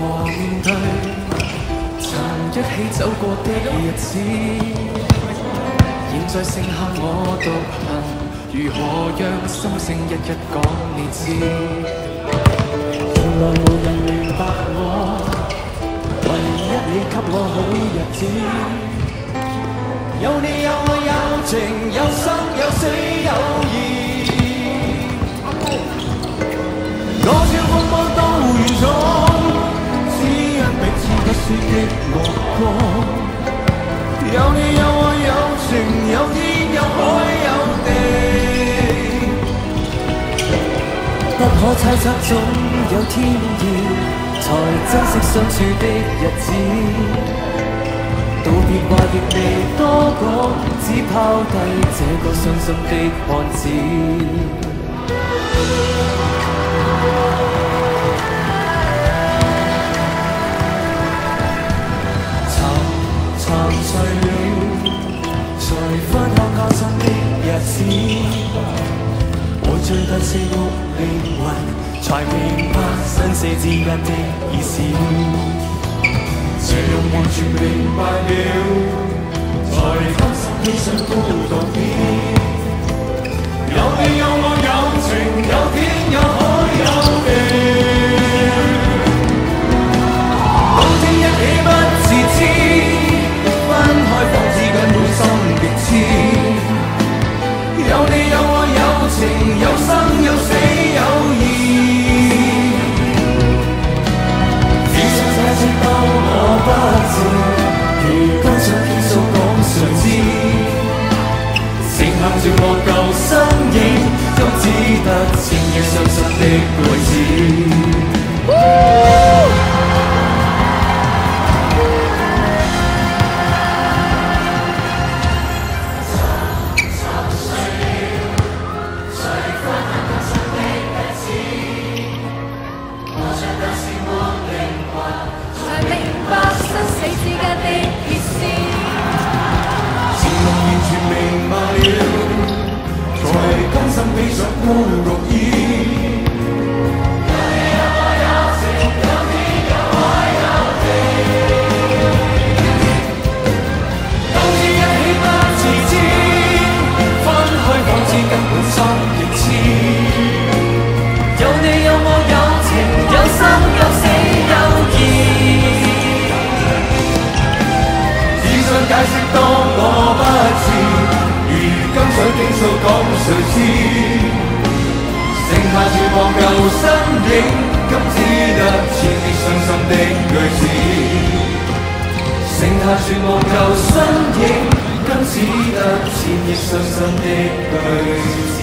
何面對曾一起走過的日子？現在剩下我獨行，如何讓心聲一一講你知？原來無人明白我，唯一你給我好日子。有你有我有情有生有死有義。我笑風波都完咗，只因彼此不說的目光。有你有我有情有天有海有地，不可猜測總有天意，才珍惜相處的日子。道別話亦未多講，只拋低這個傷心的漢子。沉睡了，才分享交心的日子。我最得識屋靈魂，才明白生死之間的意思。這樣完全明白了，才甘心披上孤獨衣。有你有我有情有天有海有地，當天一起不自知。分開放之間滿心極痴，有你有我有情有生有死有義。只想這些當我不知，如今想傾訴講誰知？剩下絕望舊身影，都只得千億傷心的句子。披上孤獨衣，有你有我有情有天有海有地，當天一起不自知，分開放之根本心極痴。有你有我有情有生有死有義，只想解釋當我不知。如今想傾訴講誰知？剩下絕望舊身影，今只得千億傷心的句子。剩下絕望舊身影，今只得千億傷心的句子。